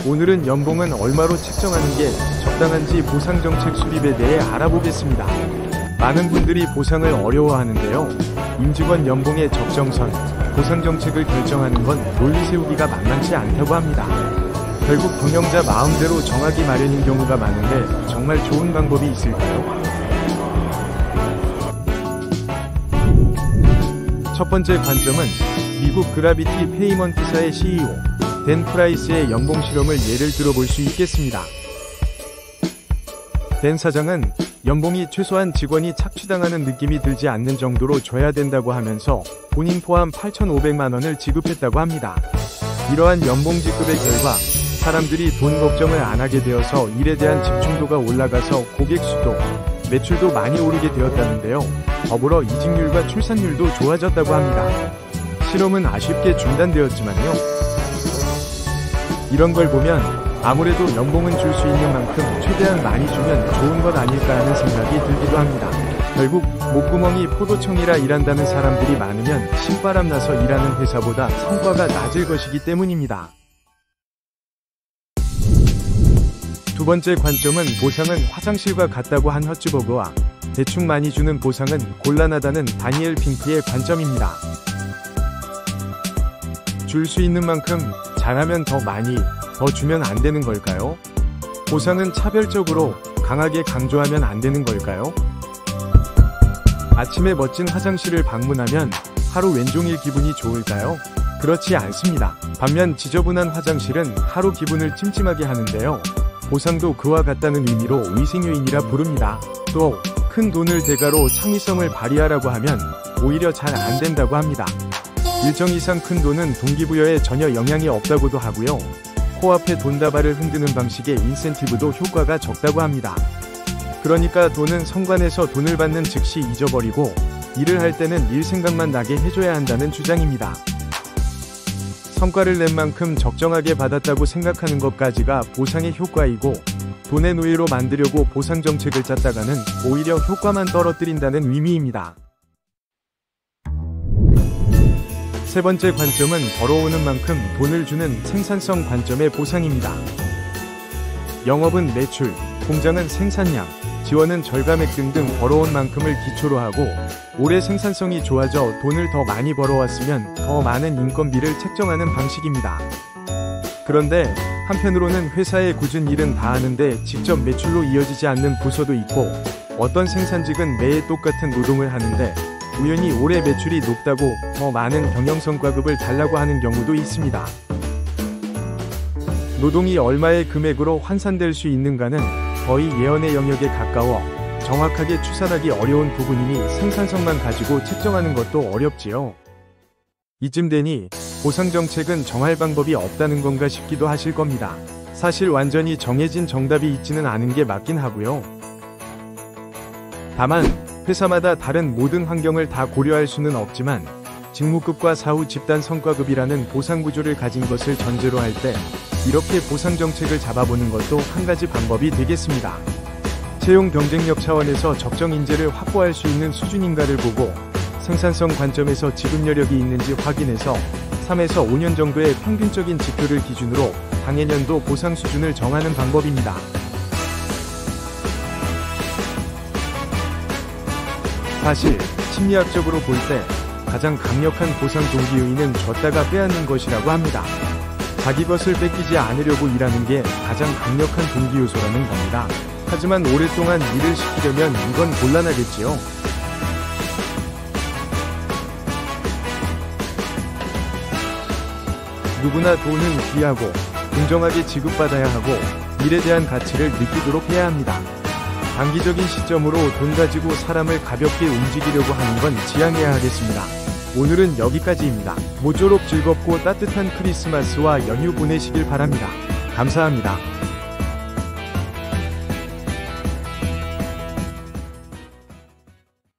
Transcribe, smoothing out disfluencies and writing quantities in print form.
오늘은 연봉은 얼마로 책정하는 게 적당한지 보상정책 수립에 대해 알아보겠습니다. 많은 분들이 보상을 어려워하는데요. 임직원 연봉의 적정선, 보상정책을 결정하는 건 논리 세우기가 만만치 않다고 합니다. 결국 경영자 마음대로 정하기 마련인 경우가 많은데 정말 좋은 방법이 있을까요? 첫 번째 관점은 미국 그라비티 페이먼트사의 CEO 댄 프라이스의 연봉 실험을 예를 들어볼 수 있겠습니다. 댄 사장은 연봉이 최소한 직원이 착취당하는 느낌이 들지 않는 정도로 줘야 된다고 하면서 본인 포함 8,500만 원을 지급했다고 합니다. 이러한 연봉 지급의 결과 사람들이 돈 걱정을 안 하게 되어서 일에 대한 집중도가 올라가서 고객 수도, 매출도 많이 오르게 되었다는데요. 더불어 이직률과 출산율도 좋아졌다고 합니다. 실험은 아쉽게 중단되었지만요. 이런 걸 보면 아무래도 연봉은 줄 수 있는 만큼 최대한 많이 주면 좋은 것 아닐까 하는 생각이 들기도 합니다. 결국 목구멍이 포도청이라 일한다는 사람들이 많으면 신바람 나서 일하는 회사보다 성과가 낮을 것이기 때문입니다. 두 번째 관점은 보상은 화장실과 같다고 한 허츠버그와 대충 많이 주는 보상은 곤란하다는 다니엘 핑크의 관점입니다. 줄 수 있는 만큼 잘하면 더 많이, 더 주면 안 되는 걸까요? 보상은 차별적으로 강하게 강조하면 안 되는 걸까요? 아침에 멋진 화장실을 방문하면 하루 왼종일 기분이 좋을까요? 그렇지 않습니다. 반면 지저분한 화장실은 하루 기분을 찜찜하게 하는데요. 보상도 그와 같다는 의미로 위생요인이라 부릅니다. 또 큰 돈을 대가로 창의성을 발휘하라고 하면 오히려 잘 안 된다고 합니다. 일정 이상 큰 돈은 동기부여에 전혀 영향이 없다고도 하고요. 코앞에 돈다발을 흔드는 방식의 인센티브도 효과가 적다고 합니다. 그러니까 돈은 성관에서 돈을 받는 즉시 잊어버리고 일을 할 때는 일 생각만 나게 해줘야 한다는 주장입니다. 성과를 낸 만큼 적정하게 받았다고 생각하는 것까지가 보상의 효과이고 돈의 노예로 만들려고 보상 정책을 짰다가는 오히려 효과만 떨어뜨린다는 의미입니다. 세 번째 관점은 벌어오는 만큼 돈을 주는 생산성 관점의 보상입니다. 영업은 매출, 공장은 생산량, 지원은 절감액 등등 벌어온 만큼을 기초로 하고 올해 생산성이 좋아져 돈을 더 많이 벌어왔으면 더 많은 인건비를 책정하는 방식입니다. 그런데 한편으로는 회사의 굳은 일은 다 하는데 직접 매출로 이어지지 않는 부서도 있고 어떤 생산직은 매해 똑같은 노동을 하는데 우연히 올해 매출이 높다고 더 많은 경영성과급을 달라고 하는 경우도 있습니다. 노동이 얼마의 금액으로 환산될 수 있는가는 거의 예언의 영역에 가까워 정확하게 추산하기 어려운 부분이니 생산성만 가지고 책정하는 것도 어렵지요. 이쯤 되니 보상정책은 정할 방법이 없다는 건가 싶기도 하실 겁니다. 사실 완전히 정해진 정답이 있지는 않은 게 맞긴 하고요. 다만 회사마다 다른 모든 환경을 다 고려할 수는 없지만 직무급과 사후 집단 성과급이라는 보상구조를 가진 것을 전제로 할 때 이렇게 보상정책을 잡아보는 것도 한 가지 방법이 되겠습니다. 채용 경쟁력 차원에서 적정 인재를 확보할 수 있는 수준인가를 보고 생산성 관점에서 지급 여력이 있는지 확인해서 3에서 5년 정도의 평균적인 지표를 기준으로 당해년도 보상 수준을 정하는 방법입니다. 사실 심리학적으로 볼 때 가장 강력한 보상 동기 요인은 줬다가 빼앗는 것이라고 합니다. 자기 것을 뺏기지 않으려고 일하는 게 가장 강력한 동기 요소라는 겁니다. 하지만 오랫동안 일을 시키려면 이건 곤란하겠지요. 누구나 돈은 귀하고 공정하게 지급받아야 하고 일에 대한 가치를 느끼도록 해야 합니다. 단기적인 시점으로 돈 가지고 사람을 가볍게 움직이려고 하는 건 지양해야 하겠습니다. 오늘은 여기까지입니다. 모쪼록 즐겁고 따뜻한 크리스마스와 연휴 보내시길 바랍니다. 감사합니다.